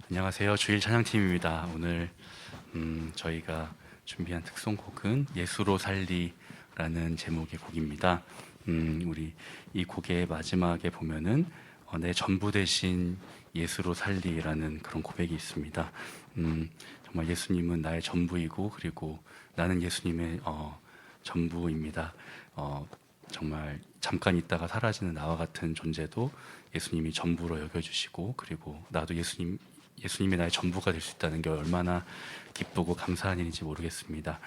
안녕하세요. 주일 찬양팀입니다. 오늘 저희가 준비한 특송곡은 예수로 살리라는 제목의 곡입니다. 우리 이 곡의 마지막에 보면은 내 전부 되신 예수로 살리라는 그런 고백이 있습니다. 정말 예수님은 나의 전부이고 그리고 나는 예수님의 전부입니다. 정말 잠깐 있다가 사라지는 나와 같은 존재도 예수님이 전부로 여겨주시고, 그리고 나도 예수님이 나의 전부가 될 수 있다는 게 얼마나 기쁘고 감사한 일인지 모르겠습니다.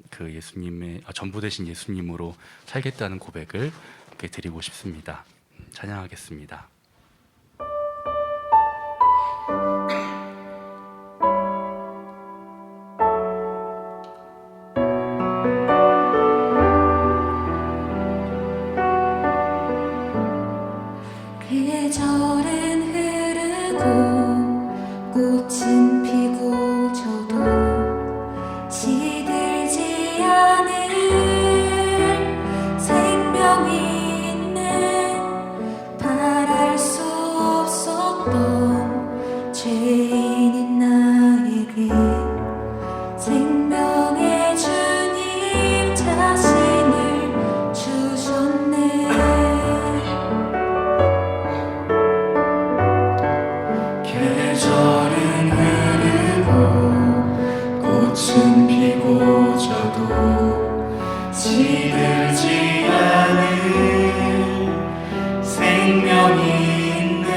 그 예수님의 전부 되신 예수님으로 살겠다는 고백을 이렇게 드리고 싶습니다. 찬양하겠습니다. 계절은 흐르고 꽃은 피고 저도 시들지 않을 생명이 있는 바랄 수 없었던 죄인인 나에게 생명의 주님 자신을 주셨네. 계절은 흐르고 꽃은 피고 저도 시들지 않을 생명이 있네.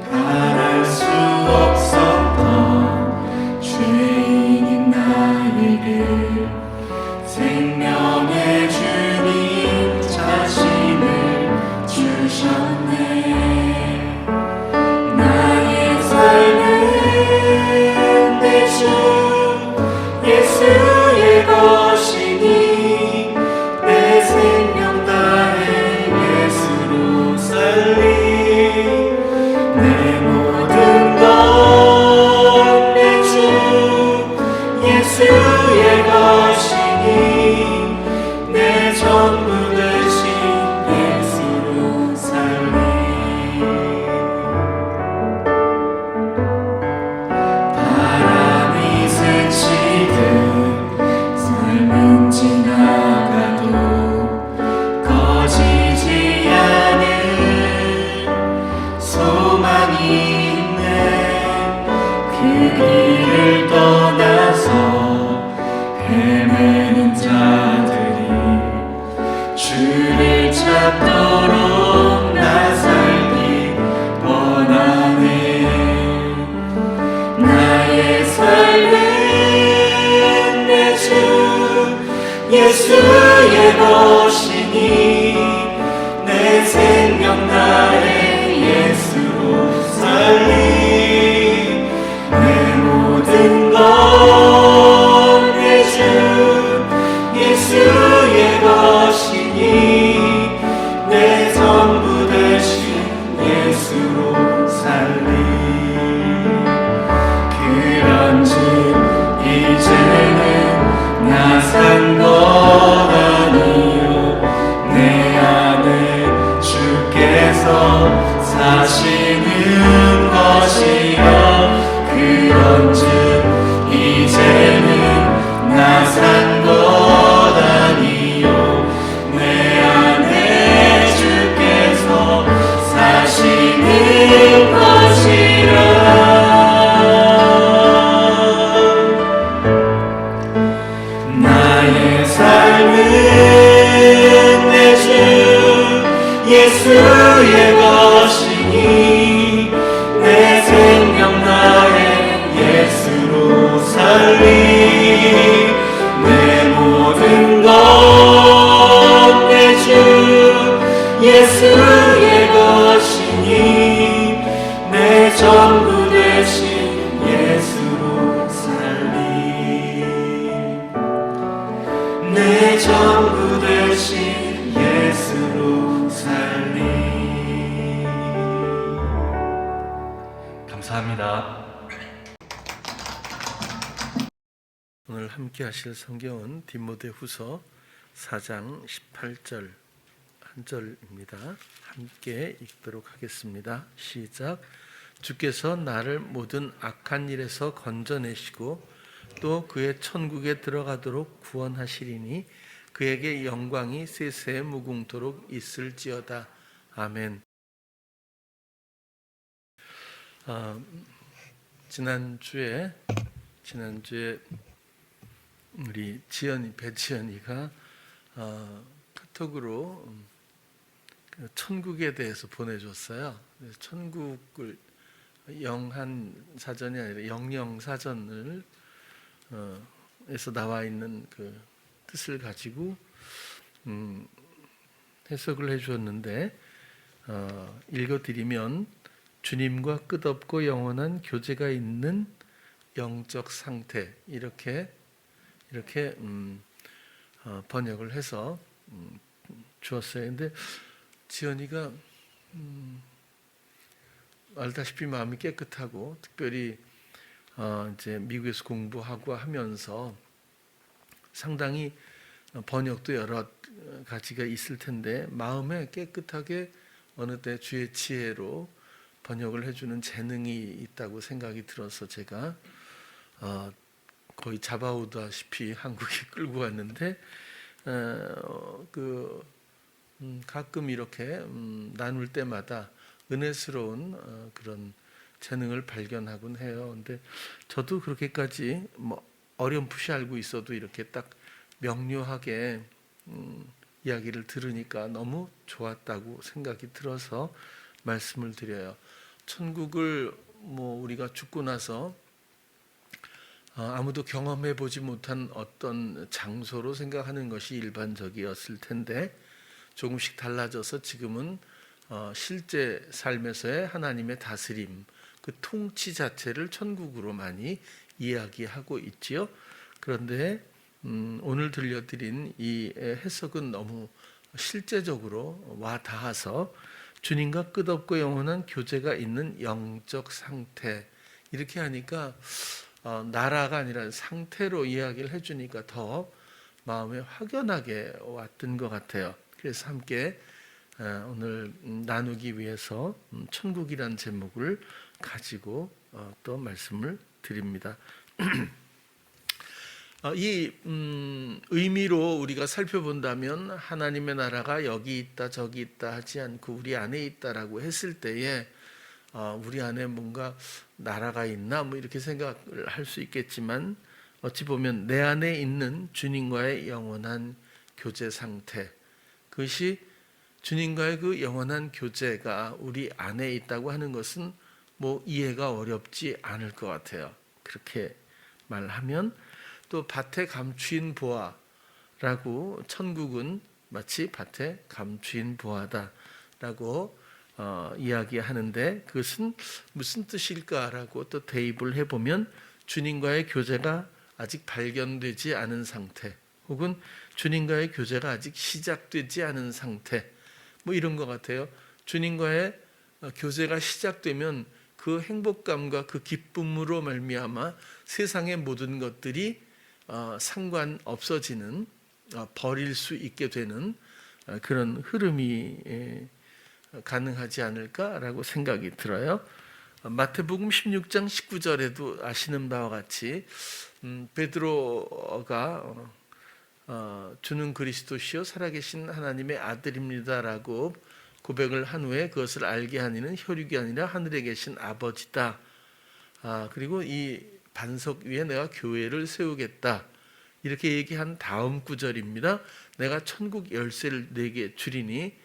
바랄 수 없었던 죄인인 나에게 생명의 주님 자신을 주셨네. 예수의 것이니 내 생명 다해 예수로 살리. 내 모든 것 내 주 예수의 것이니 내 전부 되신 예수로 살리. 바람이 스치듯 삶은 지나가도 꺼지지 않을 소망이 있네. 그 길을 떠나서 헤매는 자들이 주를 찾도록 나 살기 원하네. 나의 삶은 내 주 예수의 것이니 내 생명 다해 예수로 살리. 내 모든 것 내 주 예수의 것이니 내 전부 되신 예수로 살리. 그런즉 이제는 나 산 것 아니요 내 안에 주께서 사시는 것이라. 그런즉 이제는 나 산 것 아니요 내 안에 주께서 사시는 것이라. 나의 삶은 내 주 예수의 것이니 내 생명 다해 예수로 살리. 내 모든 것 내 주 예수의 것이니 내 전부 되신 예수로 살리. 내 전부 되신 예수로 살리. 감사합니다. 오늘 함께 하실 성경은 디모데후서 4장 18절 한 절입니다. 함께 읽도록 하겠습니다. 시작. 주께서 나를 모든 악한 일에서 건져내시고 또 그의 천국에 들어가도록 구원하시리니 그에게 영광이 세세에 무궁토록 있을지어다. 아멘. 지난주에 우리 배지연이가 카톡으로 천국에 대해서 보내줬어요. 천국을 영한 사전이 아니라 영영 사전을 에서 나와 있는 그 뜻을 가지고 해석을 해주었는데 읽어드리면 주님과 끝없고 영원한 교제가 있는 영적 상태 이렇게 번역을 해서 주었어요. 근데 지연이가 알다시피 마음이 깨끗하고 특별히 이제 미국에서 공부하고 하면서 상당히 번역도 여러 가지가 있을 텐데 마음에 깨끗하게 어느 때 주의 지혜로 번역을 해주는 재능이 있다고 생각이 들어서 제가 거의 잡아오다시피 한국에 끌고 왔는데 가끔 이렇게 나눌 때마다 은혜스러운 그런 재능을 발견하곤 해요. 근데 저도 그렇게까지 어렴풋이 알고 있어도 이렇게 딱 명료하게 이야기를 들으니까 너무 좋았다고 생각이 들어서 말씀을 드려요. 천국을 우리가 죽고 나서 아무도 경험해 보지 못한 어떤 장소로 생각하는 것이 일반적이었을 텐데 조금씩 달라져서 지금은 실제 삶에서의 하나님의 다스림, 그 통치 자체를 천국으로 많이 이야기하고 있지요. 그런데 오늘 들려드린 이 해석은 너무 실제적으로 와 닿아서 주님과 끝없고 영원한 교제가 있는 영적 상태 이렇게 하니까 나라가 아니라 상태로 이야기를 해주니까 더 마음에 확연하게 왔던 것 같아요. 그래서 함께 오늘 나누기 위해서 천국이란 제목을 가지고 또 말씀을 드립니다. 이 의미로 우리가 살펴본다면 하나님의 나라가 여기 있다 저기 있다 하지 않고 우리 안에 있다라고 했을 때에 우리 안에 뭔가 나라가 있나 이렇게 생각을 할 수 있겠지만 어찌 보면 내 안에 있는 주님과의 영원한 교제 상태, 그것이 주님과의 그 영원한 교제가 우리 안에 있다고 하는 것은 이해가 어렵지 않을 것 같아요. 그렇게 말하면 또 밭에 감추인 보화라고 천국은 마치 밭에 감추인 보화다라고 이야기하는데 그것은 무슨 뜻일까라고 또 대입을 해보면 주님과의 교제가 아직 발견되지 않은 상태 혹은 주님과의 교제가 아직 시작되지 않은 상태 이런 것 같아요. 주님과의 교제가 시작되면 그 행복감과 그 기쁨으로 말미암아 세상의 모든 것들이 상관없어지는 버릴 수 있게 되는 그런 흐름이 가능하지 않을까라고 생각이 들어요. 마태복음 16장 19절에도 아시는 바와 같이 베드로가 주는 그리스도시요 살아계신 하나님의 아들입니다라고 고백을 한 후에 그것을 알게 하니는 혈육이 아니라 하늘에 계신 아버지다. 그리고 이 반석 위에 내가 교회를 세우겠다. 이렇게 얘기한 다음 구절입니다. 내가 천국 열쇠를 네게 주리니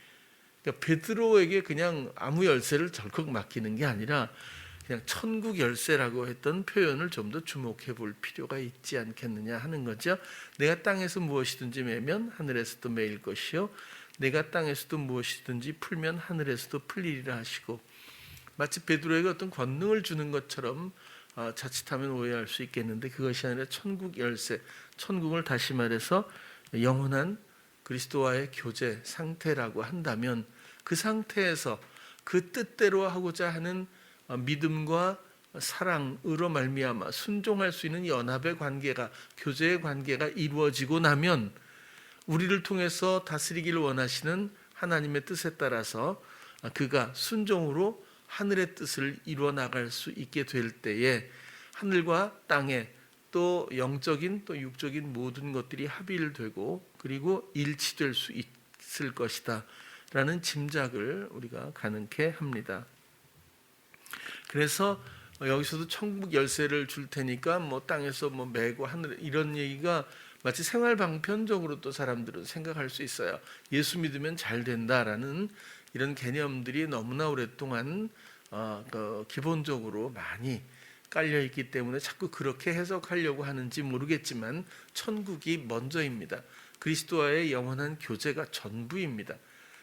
그러니까 베드로에게 그냥 아무 열쇠를 절컥 맡기는 게 아니라 그냥 천국 열쇠라고 했던 표현을 좀 더 주목해 볼 필요가 있지 않겠느냐 하는 거죠. 내가 땅에서 무엇이든지 매면 하늘에서도 매일 것이요 내가 땅에서도 무엇이든지 풀면 하늘에서도 풀리리라 하시고 마치 베드로에게 어떤 권능을 주는 것처럼 자칫하면 오해할 수 있겠는데 그것이 아니라 천국 열쇠, 천국을 다시 말해서 영원한 그리스도와의 교제 상태라고 한다면 그 상태에서 그 뜻대로 하고자 하는 믿음과 사랑으로 말미암아 순종할 수 있는 연합의 관계가 교제의 관계가 이루어지고 나면 우리를 통해서 다스리기를 원하시는 하나님의 뜻에 따라서 그가 순종으로 하늘의 뜻을 이루어 나갈 수 있게 될 때에 하늘과 땅에 또 영적인 또 육적인 모든 것들이 합일되고 그리고 일치될 수 있을 것이다 라는 짐작을 우리가 가능케 합니다. 그래서 여기서도 천국 열쇠를 줄 테니까 뭐 땅에서 뭐 메고 하늘 이런 얘기가 마치 생활 방편적으로 또 사람들은 생각할 수 있어요. 예수 믿으면 잘 된다라는 이런 개념들이 너무나 오랫동안 기본적으로 많이 깔려 있기 때문에 자꾸 그렇게 해석하려고 하는지 모르겠지만 천국이 먼저입니다. 그리스도와의 영원한 교제가 전부입니다.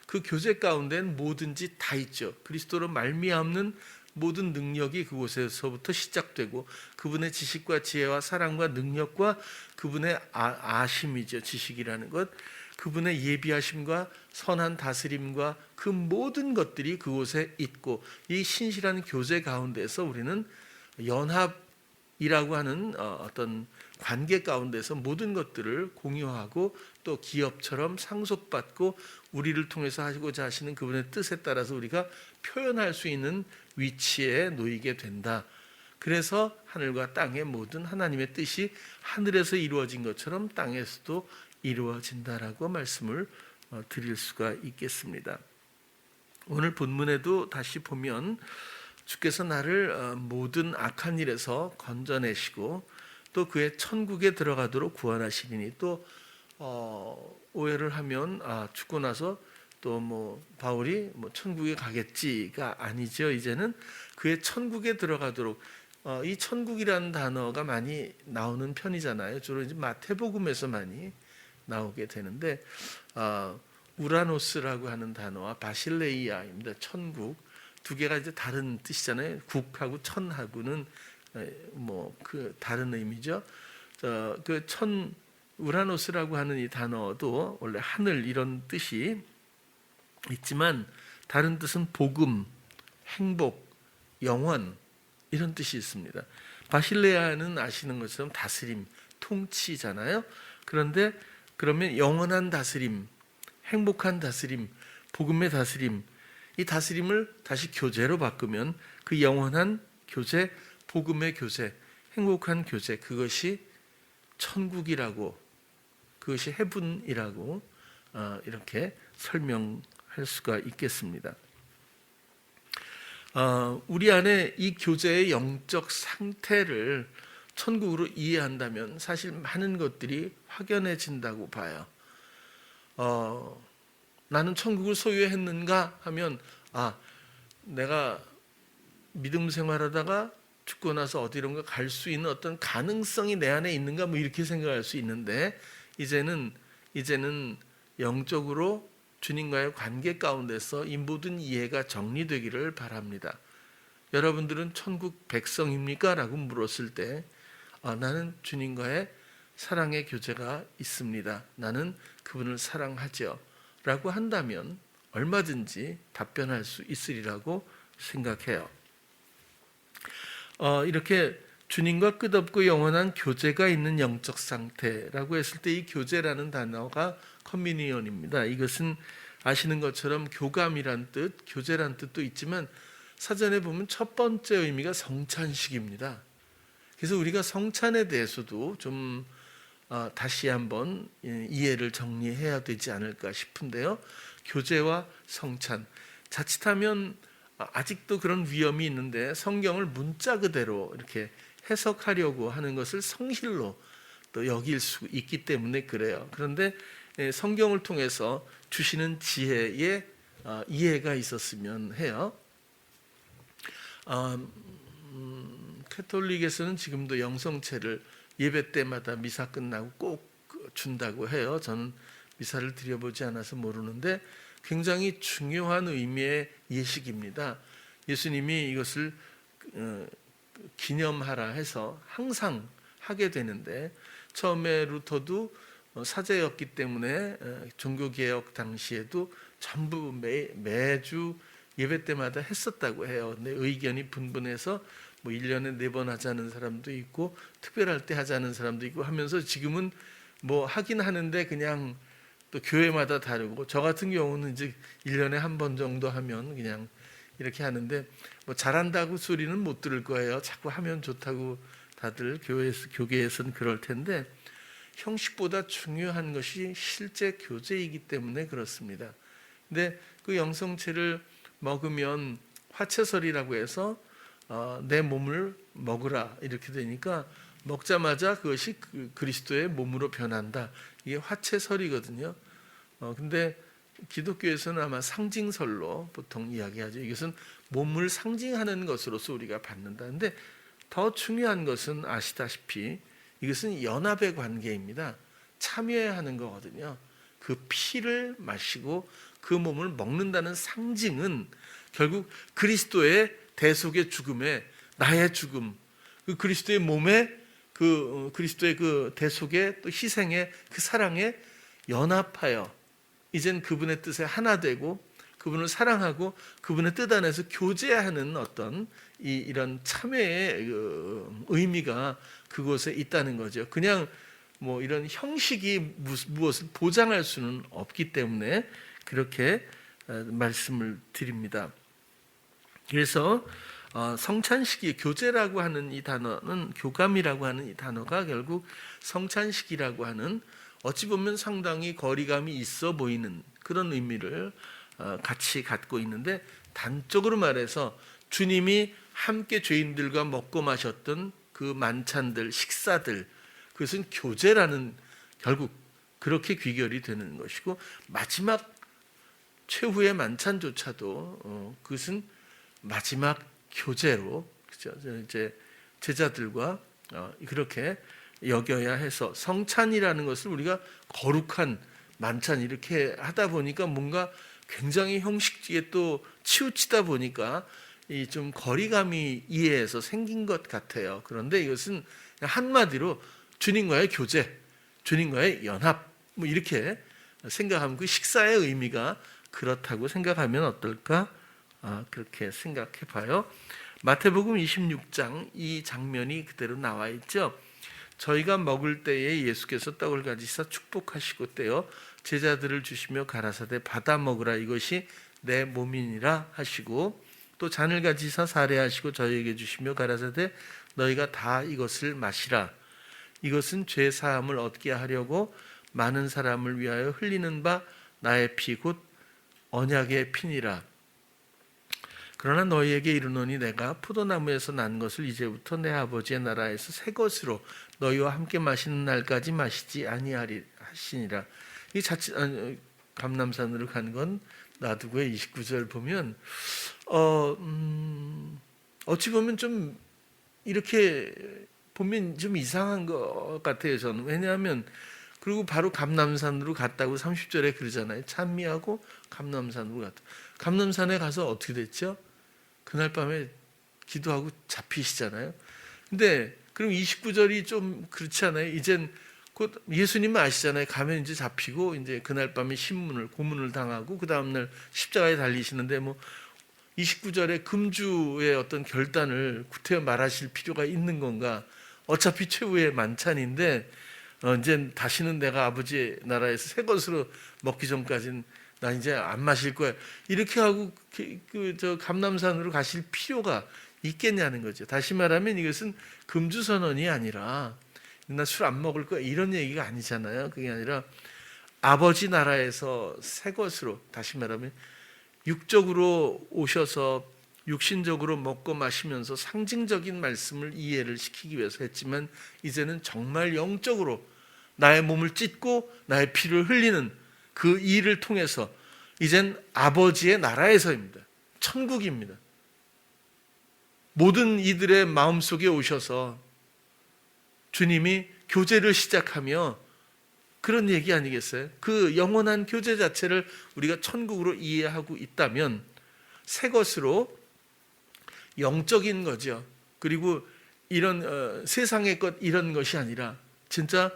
그 교제 가운데는 뭐든지 다 있죠. 그리스도로 말미암는 모든 능력이 그곳에서부터 시작되고 그분의 지식과 지혜와 사랑과 능력과 그분의 아심이죠. 지식이라는 것. 그분의 예비하심과 선한 다스림과 그 모든 것들이 그곳에 있고 이 신실한 교제 가운데서 우리는 연합이라고 하는 어떤 관계 가운데서 모든 것들을 공유하고 또 기업처럼 상속받고 우리를 통해서 하시고자 하시는 그분의 뜻에 따라서 우리가 표현할 수 있는 위치에 놓이게 된다. 그래서 하늘과 땅의 모든 하나님의 뜻이 하늘에서 이루어진 것처럼 땅에서도 이루어진다라고 말씀을 드릴 수가 있겠습니다. 오늘 본문에도 다시 보면 주께서 나를 모든 악한 일에서 건져내시고 또 그의 천국에 들어가도록 구원하시리니 또 오해를 하면 죽고 나서 또 뭐 바울이 뭐 천국에 가겠지가 아니죠. 이제는 그의 천국에 들어가도록 이 천국이라는 단어가 많이 나오는 편이잖아요. 주로 이제 마태복음에서 많이 나오게 되는데 우라노스라고 하는 단어와 바실레이아입니다. 천국 두 개가 이제 다른 뜻이잖아요. 국하고 천하고는 뭐 그 다른 의미죠. 그 우라노스라고 하는 이 단어도 원래 하늘 이런 뜻이 있지만 다른 뜻은 복음, 행복, 영원 이런 뜻이 있습니다. 바실레아는 아시는 것처럼 다스림, 통치잖아요. 그런데 그러면 영원한 다스림, 행복한 다스림, 복음의 다스림, 이 다스림을 다시 교제로 바꾸면 그 영원한 교제, 복음의 교제, 행복한 교제, 그것이 천국이라고, 그것이 헤븐이라고 이렇게 설명할 수가 있겠습니다. 우리 안에 이 교제의 영적 상태를 천국으로 이해한다면 사실 많은 것들이 확연해진다고 봐요. 나는 천국을 소유했는가 하면 내가 믿음 생활하다가 죽고 나서 어디론가 갈 수 있는 어떤 가능성이 내 안에 있는가 뭐 이렇게 생각할 수 있는데 이제는 영적으로 주님과의 관계 가운데서 이 모든 이해가 정리되기를 바랍니다. 여러분들은 천국 백성입니까? 라고 물었을 때 나는 주님과의 사랑의 교제가 있습니다. 나는 그분을 사랑하죠. 라고 한다면 얼마든지 답변할 수 있으리라고 생각해요. 이렇게 주님과 끝없고 영원한 교제가 있는 영적 상태라고 했을 때 이 교제라는 단어가 커뮤니언입니다. 이것은 아시는 것처럼 교감이란 뜻, 교제란 뜻도 있지만 사전에 보면 첫 번째 의미가 성찬식입니다. 그래서 우리가 성찬에 대해서도 좀 다시 한번 이해를 정리해야 되지 않을까 싶은데요. 교제와 성찬, 자칫하면 아직도 그런 위험이 있는데 성경을 문자 그대로 이렇게 해석하려고 하는 것을 성실로 또 여길 수 있기 때문에 그래요. 그런데 성경을 통해서 주시는 지혜의 이해가 있었으면 해요. 캐톨릭에서는 지금도 영성체를 예배 때마다 미사 끝나고 꼭 준다고 해요. 저는 미사를 드려보지 않아서 모르는데 굉장히 중요한 의미의 예식입니다. 예수님이 이것을 기념하라 해서 항상 하게 되는데 처음에 루터도 사제였기 때문에 종교개혁 당시에도 전부 매주 예배 때마다 했었다고 해요. 근데 의견이 분분해서 뭐 1년에 4번 하자는 사람도 있고 특별할 때 하자는 사람도 있고 하면서 지금은 뭐 하긴 하는데 그냥 또 교회마다 다르고 저 같은 경우는 이제 1년에 한 번 정도 하면 그냥 이렇게 하는데 뭐 잘한다고 소리는 못 들을 거예요. 자꾸 하면 좋다고 다들 교계에서는 그럴 텐데 형식보다 중요한 것이 실제 교제이기 때문에 그렇습니다. 근데 그 영성체를 먹으면 화채설이라고 해서 내 몸을 먹으라 이렇게 되니까 먹자마자 그것이 그리스도의 몸으로 변한다. 이게 화채설이거든요. 근데 기독교에서는 아마 상징설로 보통 이야기하죠. 이것은 몸을 상징하는 것으로서 우리가 받는다. 근데 더 중요한 것은 아시다시피 이것은 연합의 관계입니다. 참여하는 거거든요. 그 피를 마시고 그 몸을 먹는다는 상징은 결국 그리스도의 대속의 죽음에 나의 죽음, 그 그리스도의 몸에 그 그리스도의 그 대속의 또 희생의 그 사랑에 연합하여 이젠 그분의 뜻에 하나 되고 그분을 사랑하고 그분의 뜻 안에서 교제하는 어떤 이런 참회의 의미가 그곳에 있다는 거죠. 그냥 뭐 이런 형식이 무엇을 보장할 수는 없기 때문에 그렇게 말씀을 드립니다. 그래서 성찬식이 교제라고 하는 이 단어는 교감이라고 하는 이 단어가 결국 성찬식이라고 하는 어찌 보면 상당히 거리감이 있어 보이는 그런 의미를 같이 갖고 있는데 단적으로 말해서 주님이 함께 죄인들과 먹고 마셨던 그 만찬들, 식사들 그것은 교제라는 결국 그렇게 귀결이 되는 것이고 마지막 최후의 만찬조차도 그것은 마지막 교제로 이제 제자들과 그렇게 여겨야 해서 성찬이라는 것을 우리가 거룩한 만찬 이렇게 하다 보니까 뭔가 굉장히 형식에 또 치우치다 보니까 이 좀 거리감이 이해해서 생긴 것 같아요. 그런데 이것은 한마디로 주님과의 교제, 주님과의 연합 뭐 이렇게 생각하면 그 식사의 의미가 그렇다고 생각하면 어떨까? 그렇게 생각해 봐요. 마태복음 26장 이 장면이 그대로 나와 있죠. 저희가 먹을 때에 예수께서 떡을 가지사 축복하시고 떼어 제자들을 주시며 가라사대 받아 먹으라 이것이 내 몸이니라 하시고 또 잔을 가지사 사례하시고 저희에게 주시며 가라사대 너희가 다 이것을 마시라 이것은 죄 사함을 얻게 하려고 많은 사람을 위하여 흘리는 바 나의 피 곧 언약의 피니라. 그러나 너희에게 이르노니 내가 포도나무에서 난 것을 이제부터 내 아버지의 나라에서 새 것으로 너희와 함께 마시는 날까지 마시지 아니하시니라. 이 자칫 감람산으로 간 건 놔두고의 29절 보면 어찌 보면 좀 이렇게 보면 좀 이상한 것 같아요. 저는 왜냐하면 그리고 바로 감람산으로 갔다고 30절에 그러잖아요. 찬미하고 감람산으로 갔다. 감람산에 가서 어떻게 됐죠? 그날 밤에 기도하고 잡히시잖아요. 근데 그럼 29절이 좀 그렇지 않아요? 이젠 곧 예수님은 아시잖아요. 가면 이제 잡히고 이제 그날 밤에 고문을 당하고 그 다음 날 십자가에 달리시는데 뭐 29절에 금주의 어떤 결단을 구태여 말하실 필요가 있는 건가? 어차피 최후의 만찬인데 이제 다시는 내가 아버지의 나라에서 새 것으로 먹기 전까지는 나 이제 안 마실 거야. 이렇게 하고 저 감람산으로 가실 필요가 있겠냐는 거죠. 다시 말하면 이것은 금주 선언이 아니라 나 술 안 먹을 거야 이런 얘기가 아니잖아요. 그게 아니라 아버지 나라에서 새 것으로 다시 말하면 육적으로 오셔서 육신적으로 먹고 마시면서 상징적인 말씀을 이해를 시키기 위해서 했지만 이제는 정말 영적으로 나의 몸을 찢고 나의 피를 흘리는 그 일을 통해서 이젠 아버지의 나라에서입니다. 천국입니다. 모든 이들의 마음속에 오셔서 주님이 교제를 시작하며 그런 얘기 아니겠어요? 그 영원한 교제 자체를 우리가 천국으로 이해하고 있다면 새 것으로 영적인 거죠. 그리고 이런 세상의 것 이런 것이 아니라 진짜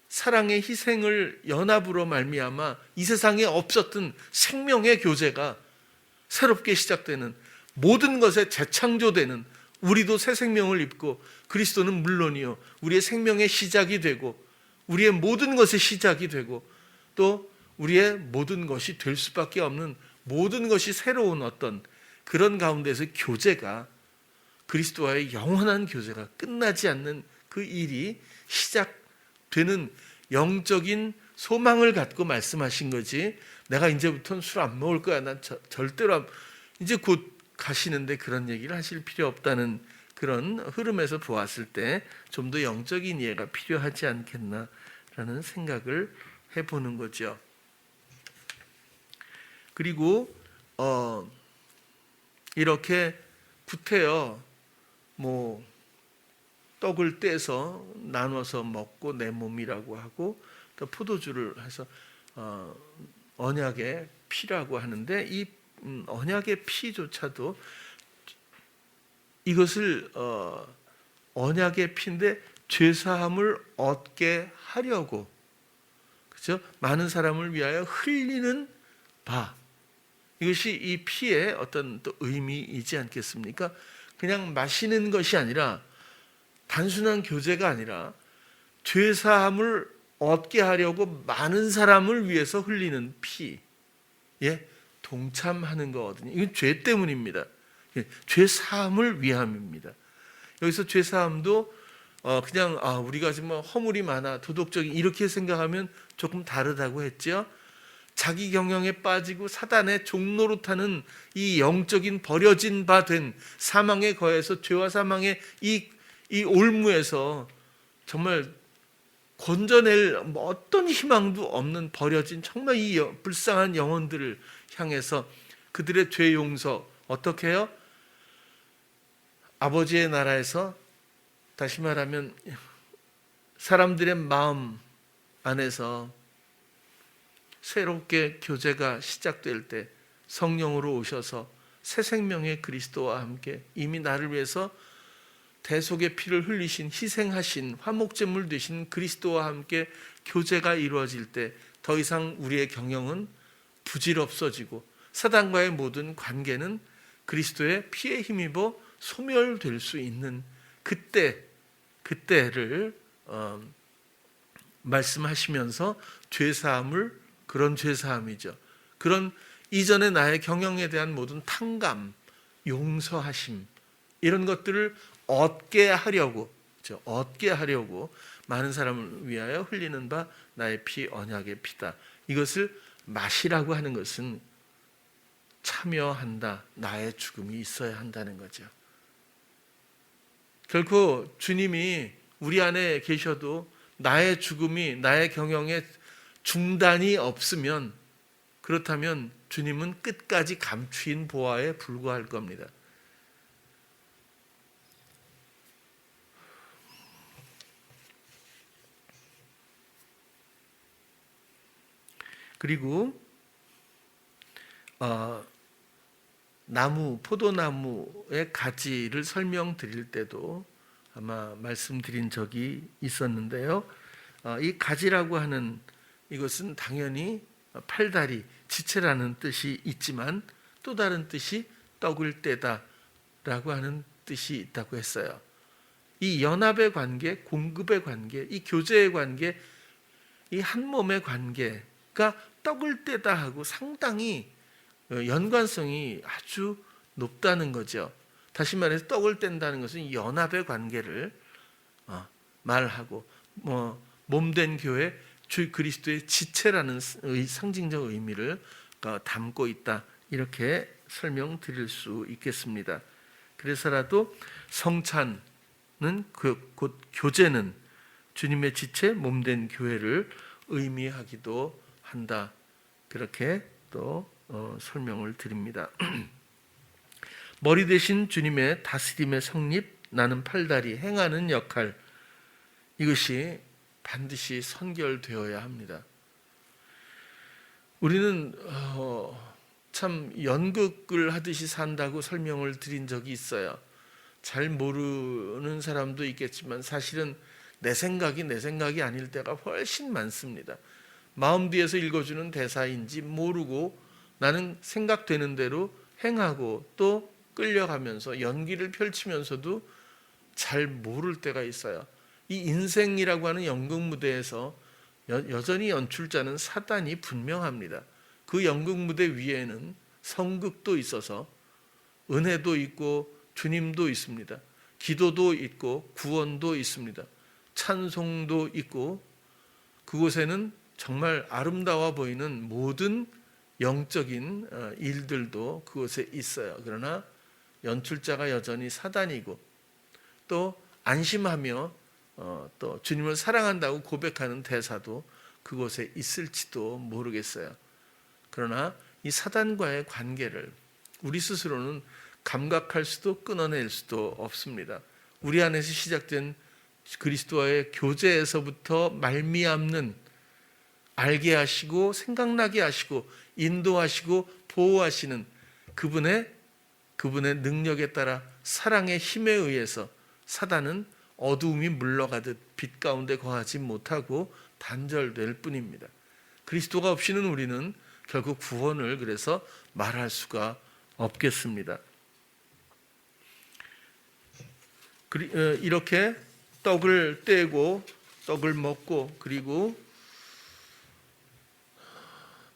사랑의 희생을 연합으로 말미암아 이 세상에 없었던 생명의 교제가 새롭게 시작되는 모든 것에 재창조되는 우리도 새 생명을 입고 그리스도는 물론이요 우리의 생명의 시작이 되고 우리의 모든 것의 시작이 되고 또 우리의 모든 것이 될 수밖에 없는 모든 것이 새로운 어떤 그런 가운데서 교제가, 그리스도와의 영원한 교제가 끝나지 않는 그 일이 시작되는 영적인 소망을 갖고 말씀하신 거지, 내가 이제부터는 술 안 먹을 거야, 난 절대로 이제 곧 가시는데 그런 얘기를 하실 필요 없다는 그런 흐름에서 보았을 때 좀 더 영적인 이해가 필요하지 않겠나라는 생각을 해보는 거죠. 그리고 이렇게 구태여 떡을 떼서 나눠서 먹고 내 몸이라고 하고, 또 포도주를 해서 언약의 피라고 하는데, 이 언약의 피조차도 이것을 언약의 피인데 죄사함을 얻게 하려고, 그렇죠? 많은 사람을 위하여 흘리는 바, 이것이 이 피의 어떤 또 의미이지 않겠습니까? 그냥 마시는 것이 아니라, 단순한 교제가 아니라 죄사함을 얻게 하려고 많은 사람을 위해서 흘리는 피에 동참하는 거거든요. 이건 죄 때문입니다. 죄 사함을 위함입니다. 여기서 죄 사함도 그냥 우리가 지금 허물이 많아, 도덕적인, 이렇게 생각하면 조금 다르다고 했죠. 자기 경영에 빠지고 사단의 종노릇하는 이 영적인 버려진 바 된 사망에 거해서 죄와 사망의 이 올무에서 정말 건져낼 어떤 희망도 없는 버려진 정말 이 불쌍한 영혼들을 향해서 그들의 죄 용서 어떻게 해요? 아버지의 나라에서, 다시 말하면 사람들의 마음 안에서 새롭게 교제가 시작될 때 성령으로 오셔서 새 생명의 그리스도와 함께 이미 나를 위해서 대속의 피를 흘리신, 희생하신, 화목제물 되신 그리스도와 함께 교제가 이루어질 때 더 이상 우리의 경영은 부질없어지고 사단과의 모든 관계는 그리스도의 피에 힘입어 소멸될 수 있는 그때를 말씀하시면서 죄사함을, 그런 죄사함이죠. 그런 이전에 나의 경영에 대한 모든 탕감, 용서하심, 이런 것들을 얻게 하려고 많은 사람을 위하여 흘리는 바 나의 피, 언약의 피다. 이것을 마시라고 하는 것은 참여한다, 나의 죽음이 있어야 한다는 거죠. 결코 주님이 우리 안에 계셔도 나의 죽음이, 나의 경영에 중단이 없으면, 그렇다면 주님은 끝까지 감추인 보화에 불과할 겁니다. 그리고 포도나무의 가지를 설명드릴 때도 아마 말씀드린 적이 있었는데요. 이 가지라고 하는 이것은 당연히 팔다리, 지체라는 뜻이 있지만 또 다른 뜻이 떡을 떼다라고 하는 뜻이 있다고 했어요. 이 연합의 관계, 공급의 관계, 이 교제의 관계, 이 한 몸의 관계가 떡을 떼다 하고 상당히 연관성이 아주 높다는 거죠. 다시 말해서 떡을 뗀다는 것은 연합의 관계를 말하고, 몸된 교회, 주 그리스도의 지체라는 상징적 의미를 담고 있다, 이렇게 설명드릴 수 있겠습니다. 그래서라도 성찬은 곧 교제는 주님의 지체, 몸된 교회를 의미하기도 한다, 그렇게 또 설명을 드립니다. 머리 대신 주님의 다스림의 성립, 나는 팔다리, 행하는 역할, 이것이 반드시 선결되어야 합니다. 우리는 참 연극을 하듯이 산다고 설명을 드린 적이 있어요. 잘 모르는 사람도 있겠지만 사실은 내 생각이 아닐 때가 훨씬 많습니다. 마음 뒤에서 읽어주는 대사인지 모르고 나는 생각되는 대로 행하고 또 끌려가면서 연기를 펼치면서도 잘 모를 때가 있어요. 이 인생이라고 하는 연극 무대에서 여전히 연출자는 사단이 분명합니다. 그 연극 무대 위에는 성극도 있어서 은혜도 있고 주님도 있습니다. 기도도 있고 구원도 있습니다. 찬송도 있고 그곳에는 정말 아름다워 보이는 모든 영적인 일들도 그곳에 있어요. 그러나 연출자가 여전히 사단이고 또 안심하며 또 주님을 사랑한다고 고백하는 대사도 그곳에 있을지도 모르겠어요. 그러나 이 사단과의 관계를 우리 스스로는 감각할 수도 끊어낼 수도 없습니다. 우리 안에서 시작된 그리스도와의 교제에서부터 말미암는 알게 하시고 생각나게 하시고 인도하시고 보호하시는 그분의 능력에 따라 사랑의 힘에 의해서 사단은 어두움이 물러가듯 빛 가운데 거하지 못하고 단절될 뿐입니다. 그리스도가 없이는 우리는 결국 구원을 그래서 말할 수가 없겠습니다. 이렇게 떡을 떼고 떡을 먹고 그리고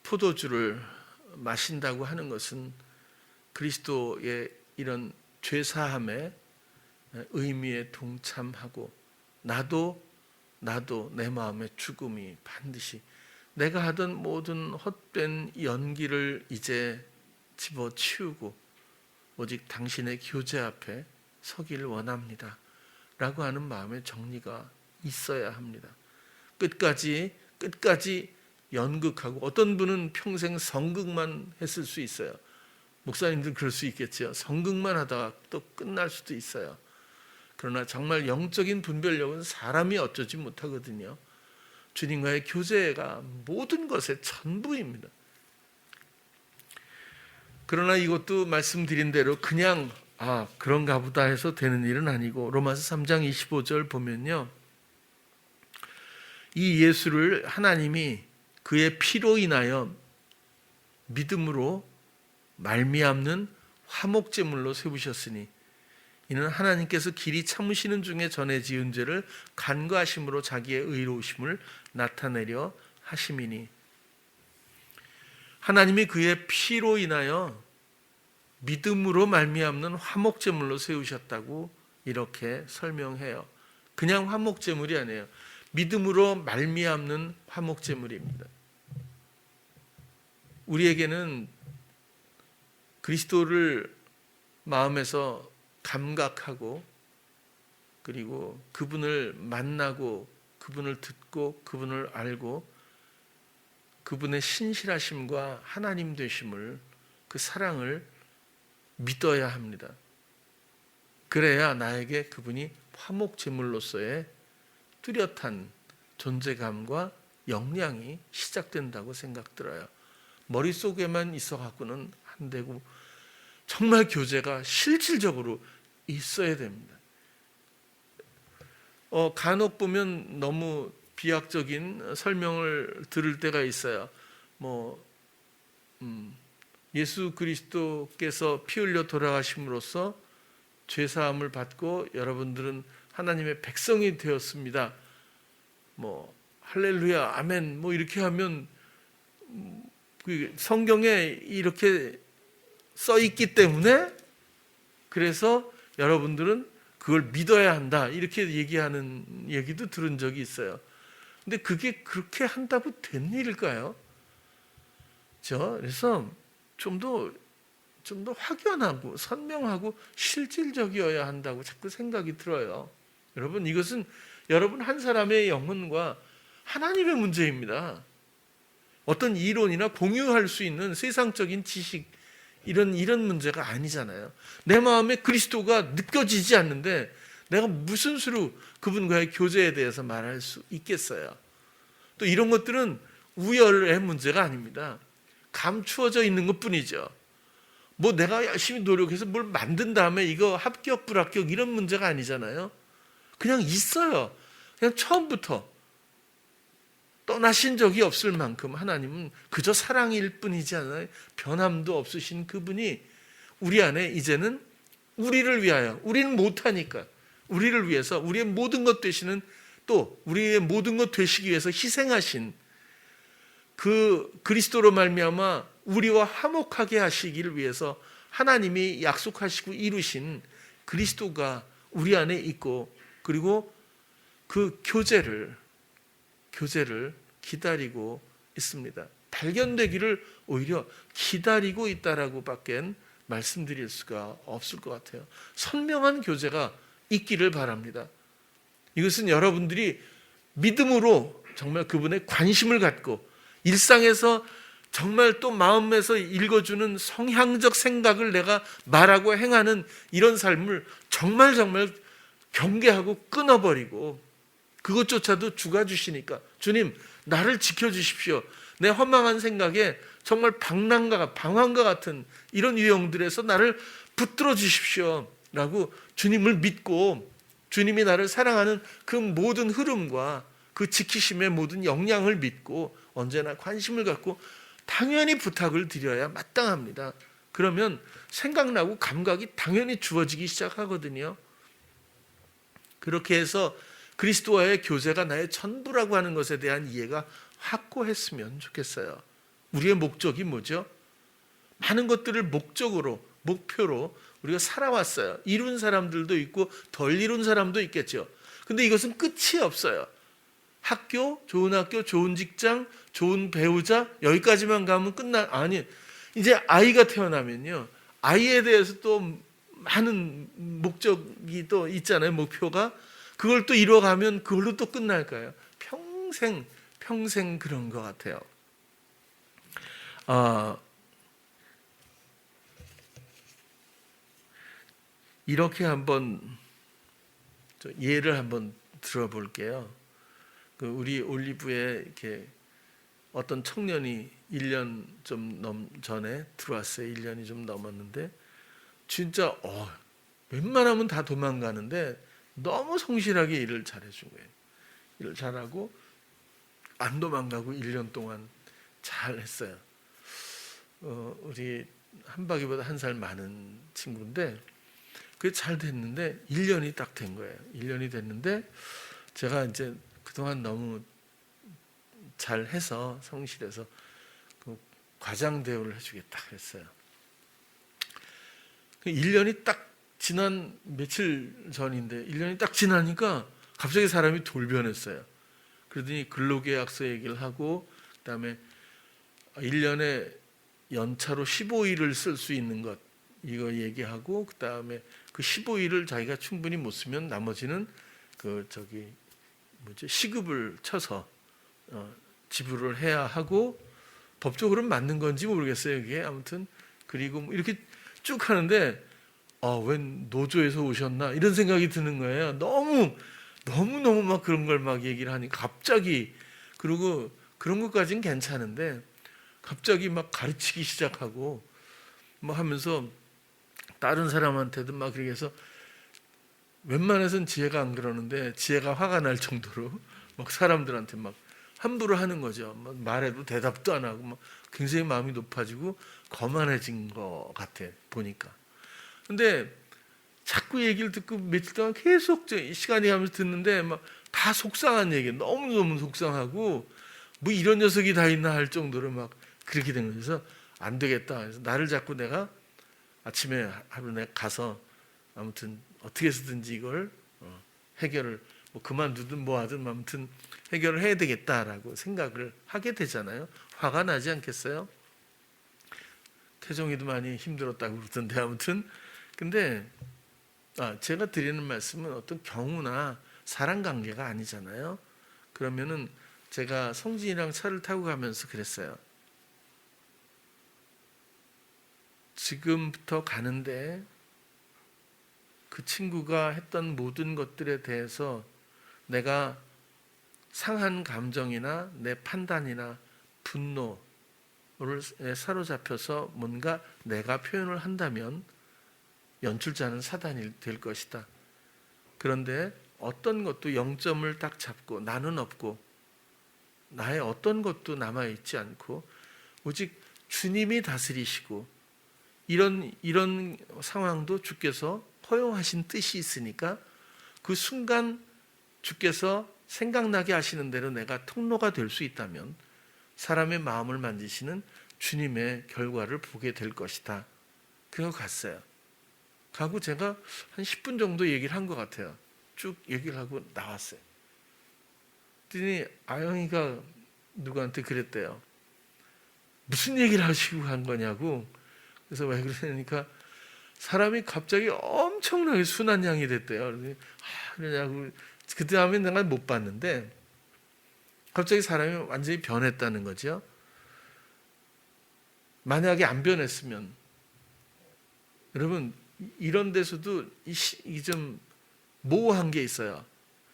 포도주를 마신다고 하는 것은 그리스도의 이런 죄사함의 의미에 동참하고 나도 내 마음의 죽음이 반드시 내가 하던 모든 헛된 연기를 이제 집어치우고 오직 당신의 교제 앞에 서기를 원합니다 라고 하는 마음의 정리가 있어야 합니다. 끝까지 연극하고 어떤 분은 평생 성극만 했을 수 있어요. 목사님들 그럴 수 있겠죠. 성극만 하다가 또 끝날 수도 있어요. 그러나 정말 영적인 분별력은 사람이 어쩌지 못하거든요. 주님과의 교제가 모든 것의 전부입니다. 그러나 이것도 말씀드린 대로 그냥 그런가 보다 해서 되는 일은 아니고 로마서 3장 25절 보면요. 이 예수를 하나님이 그의 피로 인하여 믿음으로 말미암는 화목제물로 세우셨으니 이는 하나님께서 길이 참으시는 중에 전에 지은 죄를 간과하심으로 자기의 의로우심을 나타내려 하심이니 하나님이 그의 피로 인하여 믿음으로 말미암는 화목제물로 세우셨다고 이렇게 설명해요. 그냥 화목제물이 아니에요. 믿음으로 말미암는 화목제물입니다. 우리에게는 그리스도를 마음에서 감각하고 그리고 그분을 만나고 그분을 듣고 그분을 알고 그분의 신실하심과 하나님 되심을 그 사랑을 믿어야 합니다. 그래야 나에게 그분이 화목제물로서의 뚜렷한 존재감과 역량이 시작된다고 생각 들어요. 머릿속에만 있어갖고는 안 되고 정말 교제가 실질적으로 있어야 됩니다. 간혹 보면 너무 비약적인 설명을 들을 때가 있어요. 예수 그리스도께서 피 흘려 돌아가심으로써 죄사함을 받고 여러분들은 하나님의 백성이 되었습니다. 할렐루야, 아멘, 이렇게 하면 성경에 이렇게 써 있기 때문에 그래서 여러분들은 그걸 믿어야 한다 이렇게 얘기하는 얘기도 들은 적이 있어요. 근데 그게 그렇게 한다고 된 일일까요? 그래서 좀 더 확연하고 선명하고 실질적이어야 한다고 자꾸 생각이 들어요. 여러분, 이것은 여러분 한 사람의 영혼과 하나님의 문제입니다. 어떤 이론이나 공유할 수 있는 세상적인 지식 이런 문제가 아니잖아요. 내 마음에 그리스도가 느껴지지 않는데 내가 무슨 수로 그분과의 교제에 대해서 말할 수 있겠어요. 또 이런 것들은 우열의 문제가 아닙니다. 감추어져 있는 것뿐이죠. 내가 열심히 노력해서 뭘 만든 다음에 이거 합격 불합격 이런 문제가 아니잖아요. 그냥 있어요. 그냥 처음부터 떠나신 적이 없을 만큼 하나님은 그저 사랑일 뿐이지 않아요. 변함도 없으신 그분이 우리 안에 이제는 우리를 위하여, 우리는 못하니까 우리를 위해서 우리의 모든 것 되시는, 또 우리의 모든 것 되시기 위해서 희생하신 그 그리스도로 말미암아 우리와 화목하게 하시기를 위해서 하나님이 약속하시고 이루신 그리스도가 우리 안에 있고, 그리고 그 교제를 기다리고 있습니다. 발견되기를 오히려 기다리고 있다라고 밖엔 말씀드릴 수가 없을 것 같아요. 선명한 교제가 있기를 바랍니다. 이것은 여러분들이 믿음으로 정말 그분의 관심을 갖고 일상에서 정말 또 마음에서 읽어주는 성향적 생각을 내가 말하고 행하는 이런 삶을 정말 경계하고 끊어버리고, 그것조차도 주가 주시니까 주님 나를 지켜주십시오. 내 허망한 생각에 정말 방황과 같은 이런 유형들에서 나를 붙들어 주십시오 라고 주님을 믿고, 주님이 나를 사랑하는 그 모든 흐름과 그 지키심의 모든 역량을 믿고 언제나 관심을 갖고 당연히 부탁을 드려야 마땅합니다. 그러면 생각나고 감각이 당연히 주어지기 시작하거든요. 그렇게 해서 그리스도와의 교제가 나의 전부라고 하는 것에 대한 이해가 확고했으면 좋겠어요. 우리의 목적이 뭐죠? 많은 것들을 목표로 우리가 살아왔어요. 이룬 사람들도 있고 덜 이룬 사람도 있겠죠. 근데 이것은 끝이 없어요. 좋은 학교, 좋은 직장, 좋은 배우자, 여기까지만 가면 아니, 이제 아이가 태어나면요, 아이에 대해서 또 많은 목적이 또 있잖아요. 목표가. 그걸 또 이뤄가면 그걸로 또 끝날까요? 평생 그런 것 같아요. 이렇게 한번 예를 한번 들어볼게요. 우리 올리브에 이렇게 어떤 청년이 1년 좀 전에 들어왔어요. 1년이 좀 넘었는데 진짜 웬만하면 다 도망가는데 너무 성실하게 일을 잘해준 거예요. 일을 잘하고 안 도망가고 1년 동안 잘했어요. 우리 한박이보다 1살 많은 친구인데 그게 잘 됐는데 1년이 딱 된 거예요. 1년이 됐는데 제가 이제 그동안 너무 잘해서 성실해서 그 과장 대우를 해주겠다 그랬어요. 1년이 딱 지난 며칠 전인데 1년이 딱 지나니까 갑자기 사람이 돌변했어요. 그러더니 근로계약서 얘기를 하고, 그다음에 1년에 연차로 15일을 쓸 수 있는 것 이거 얘기하고, 그다음에 그 15일을 자기가 충분히 못 쓰면 나머지는 시급을 쳐서 지불을 해야 하고, 법적으로는 맞는 건지 모르겠어요 이게. 아무튼 그리고 이렇게 쭉 하는데 웬 노조에서 오셨나 이런 생각이 드는 거예요. 너무 막 그런 걸 막 얘기를 하니까 갑자기, 그리고 그런 것까지는 괜찮은데 갑자기 막 가르치기 시작하고 뭐 하면서 다른 사람한테도 막 그렇게 해서, 웬만해서는 지혜가 안 그러는데 지혜가 화가 날 정도로 막 사람들한테 막 함부로 하는 거죠. 막 말해도 대답도 안 하고 막 굉장히 마음이 높아지고 거만해진 것 같아 보니까. 근데 자꾸 얘기를 듣고 며칠 동안 계속 시간이 가면서 듣는데 막 다 속상한 얘기, 너무너무 속상하고 뭐 이런 녀석이 다 있나 할 정도로 막 그렇게 된 거예요. 그래서 안 되겠다. 그래서 나를 자꾸 내가 아침에 하루 내가 가서 아무튼 어떻게 해서든지 이걸 해결을 뭐 그만두든 뭐 하든 아무튼 해결을 해야 되겠다라고 생각을 하게 되잖아요. 화가 나지 않겠어요? 태종이도 많이 힘들었다고 그러던데 아무튼. 근데 제가 드리는 말씀은 어떤 경우나 사람 관계가 아니잖아요. 그러면은 제가 성진이랑 차를 타고 가면서 그랬어요. 지금부터 가는데 그 친구가 했던 모든 것들에 대해서 내가 상한 감정이나 내 판단이나 분노를 사로잡혀서 뭔가 내가 표현을 한다면 연출자는 사단이 될 것이다. 그런데 어떤 것도 0점을 딱 잡고 나는 없고 나의 어떤 것도 남아있지 않고 오직 주님이 다스리시고 이런 상황도 주께서 허용하신 뜻이 있으니까 그 순간 주께서 생각나게 하시는 대로 내가 통로가 될 수 있다면 사람의 마음을 만지시는 주님의 결과를 보게 될 것이다 그래서 갔어요. 가고 제가 한 10분 정도 얘기를 한 것 같아요. 쭉 얘기를 하고 나왔어요. 그랬더니 아영이가 누구한테 그랬대요. 무슨 얘기를 하시고 간 거냐고. 그래서 왜 그러냐니까 사람이 갑자기 엄청나게 순한 양이 됐대요. 그러냐고. 그 다음에 내가 못 봤는데 갑자기 사람이 완전히 변했다는 거죠. 만약에 안 변했으면, 여러분 이런 데서도 이 좀 모호한 게 있어요.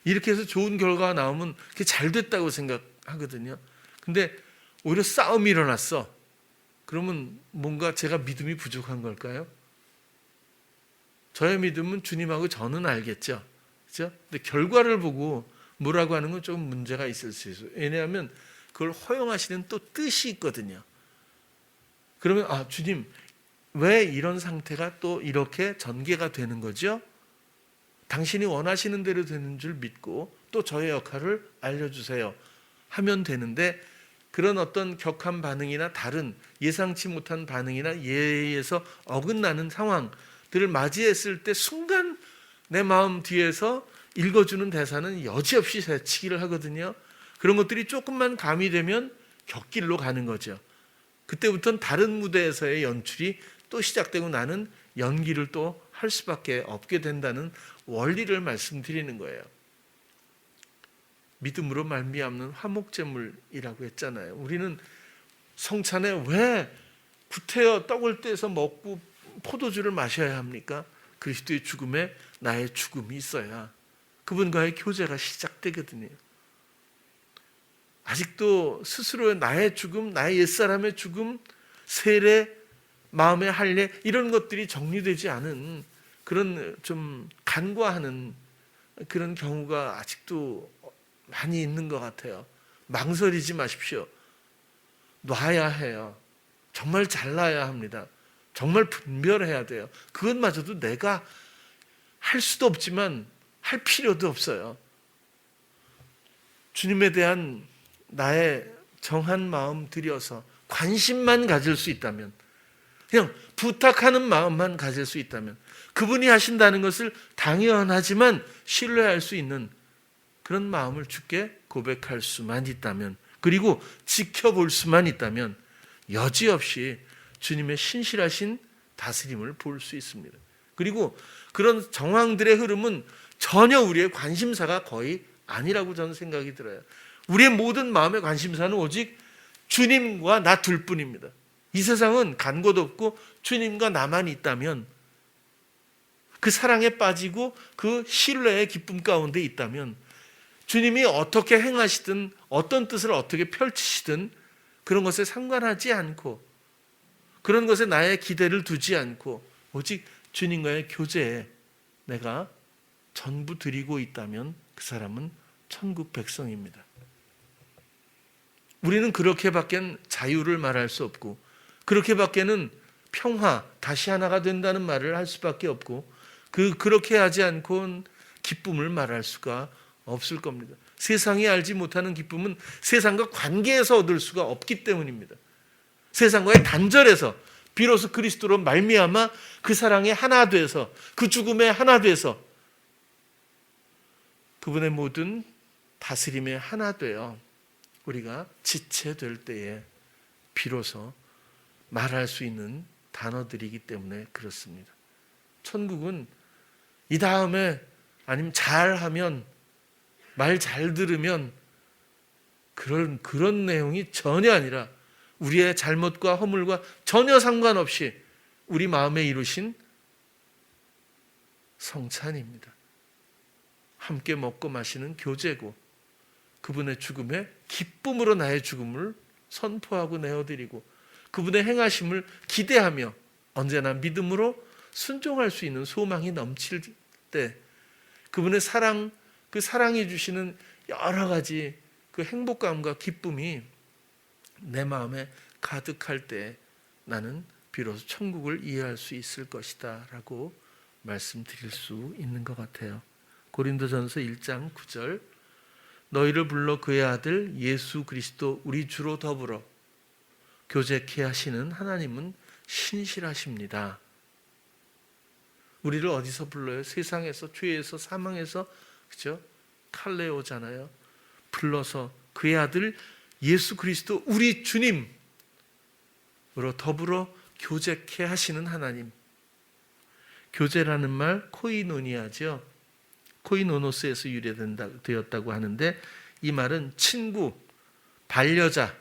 이렇게 해서 좋은 결과가 나오면 그게 잘 됐다고 생각하거든요. 근데 오히려 싸움이 일어났어. 그러면 뭔가 제가 믿음이 부족한 걸까요? 저의 믿음은 주님하고 저는 알겠죠. 그렇죠? 근데 결과를 보고 뭐라고 하는 건 좀 문제가 있을 수 있어요. 왜냐하면 그걸 허용하시는 또 뜻이 있거든요. 그러면 주님 왜 이런 상태가 또 이렇게 전개가 되는 거죠? 당신이 원하시는 대로 되는 줄 믿고 또 저의 역할을 알려주세요 하면 되는데, 그런 어떤 격한 반응이나 다른 예상치 못한 반응이나 예의에서 어긋나는 상황들을 맞이했을 때 순간 내 마음 뒤에서 읽어주는 대사는 여지없이 새치기를 하거든요. 그런 것들이 조금만 가미되면 격길로 가는 거죠. 그때부터는 다른 무대에서의 연출이 또 시작되고 나는 연기를 또 할 수밖에 없게 된다는 원리를 말씀드리는 거예요. 믿음으로 말미암는 화목제물이라고 했잖아요. 우리는 성찬에 왜 구태여 떡을 떼서 먹고 포도주를 마셔야 합니까? 그리스도의 죽음에 나의 죽음이 있어야 그분과의 교제가 시작되거든요. 아직도 스스로의 나의 죽음, 나의 옛사람의 죽음, 세례, 마음의 할례 이런 것들이 정리되지 않은 그런 좀 간과하는 그런 경우가 아직도 많이 있는 것 같아요. 망설이지 마십시오. 놔야 해요. 정말 잘라야 합니다. 정말 분별해야 돼요. 그것마저도 내가 할 수도 없지만 할 필요도 없어요. 주님에 대한 나의 정한 마음 들여서 관심만 가질 수 있다면, 그냥 부탁하는 마음만 가질 수 있다면, 그분이 하신다는 것을 당연하지만 신뢰할 수 있는 그런 마음을 주께 고백할 수만 있다면, 그리고 지켜볼 수만 있다면 여지없이 주님의 신실하신 다스림을 볼 수 있습니다. 그리고 그런 정황들의 흐름은 전혀 우리의 관심사가 거의 아니라고 저는 생각이 들어요. 우리의 모든 마음의 관심사는 오직 주님과 나 둘뿐입니다. 이 세상은 간 곳 없고 주님과 나만 있다면, 그 사랑에 빠지고 그 신뢰의 기쁨 가운데 있다면 주님이 어떻게 행하시든 어떤 뜻을 어떻게 펼치시든 그런 것에 상관하지 않고, 그런 것에 나의 기대를 두지 않고 오직 주님과의 교제에 내가 전부 드리고 있다면 그 사람은 천국 백성입니다. 우리는 그렇게밖엔 자유를 말할 수 없고, 그렇게밖에는 평화, 다시 하나가 된다는 말을 할 수밖에 없고, 그렇게 하지 않고는 기쁨을 말할 수가 없을 겁니다. 세상이 알지 못하는 기쁨은 세상과 관계에서 얻을 수가 없기 때문입니다. 세상과의 단절에서 비로소 그리스도로 말미암아 그 사랑에 하나 돼서, 그 죽음에 하나 돼서 그분의 모든 다스림에 하나 되어 우리가 지체될 때에 비로소 말할 수 있는 단어들이기 때문에 그렇습니다. 천국은 이 다음에, 아니면 잘하면, 말 잘 들으면 그런 내용이 전혀 아니라 우리의 잘못과 허물과 전혀 상관없이 우리 마음에 이루신 성찬입니다. 함께 먹고 마시는 교제고, 그분의 죽음에 기쁨으로 나의 죽음을 선포하고 내어드리고, 그분의 행하심을 기대하며 언제나 믿음으로 순종할 수 있는 소망이 넘칠 때, 그분의 사랑, 그 사랑이 주시는 여러 가지 그 행복감과 기쁨이 내 마음에 가득할 때 나는 비로소 천국을 이해할 수 있을 것이다 라고 말씀드릴 수 있는 것 같아요. 고린도전서 1장 9절, 너희를 불러 그의 아들 예수 그리스도 우리 주로 더불어 교제케 하시는 하나님은 신실하십니다 우리를 어디서 불러요? 세상에서, 죄에서, 사망에서, 그죠? 칼레오잖아요. 불러서 그의 아들 예수 그리스도 우리 주님으로 더불어 교제케 하시는 하나님. 교제라는 말 코이노니아죠. 코이노노스에서 유래되었다고 하는데 이 말은 친구, 반려자,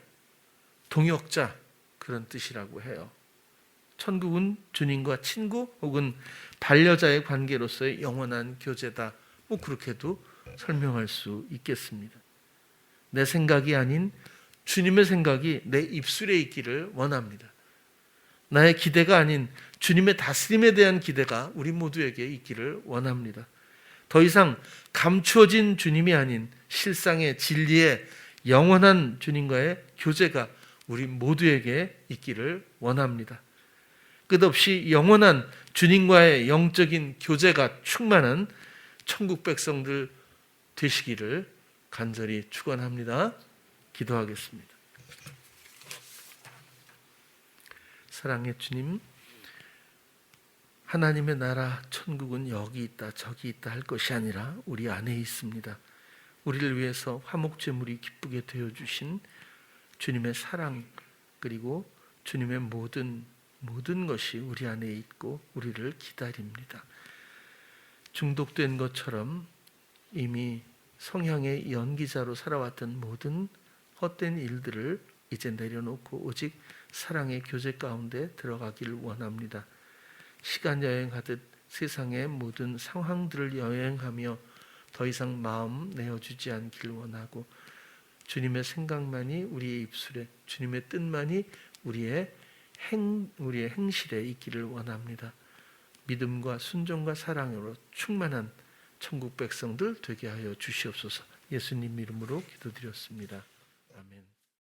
동역자 그런 뜻이라고 해요. 천국은 주님과 친구 혹은 반려자의 관계로서의 영원한 교제다. 뭐 그렇게도 설명할 수 있겠습니다. 내 생각이 아닌 주님의 생각이 내 입술에 있기를 원합니다. 나의 기대가 아닌 주님의 다스림에 대한 기대가 우리 모두에게 있기를 원합니다. 더 이상 감추어진 주님이 아닌 실상의 진리의 영원한 주님과의 교제가 우리 모두에게 있기를 원합니다. 끝없이 영원한 주님과의 영적인 교제가 충만한 천국 백성들 되시기를 간절히 축원합니다. 기도하겠습니다. 사랑의 주님, 하나님의 나라 천국은 여기 있다 저기 있다 할 것이 아니라 우리 안에 있습니다. 우리를 위해서 화목제물이 기쁘게 되어주신 주님의 사랑 그리고 주님의 모든 것이 우리 안에 있고 우리를 기다립니다. 중독된 것처럼 이미 성향의 연기자로 살아왔던 모든 헛된 일들을 이제 내려놓고 오직 사랑의 교제 가운데 들어가기를 원합니다. 시간 여행하듯 세상의 모든 상황들을 여행하며 더 이상 마음 내어주지 않기를 원하고 주님의 생각만이 우리의 입술에 주님의 뜻만이 우리의 행실에 있기를 원합니다. 믿음과 순종과 사랑으로 충만한 천국 백성들 되게 하여 주시옵소서. 예수님 이름으로 기도드렸습니다. 아멘.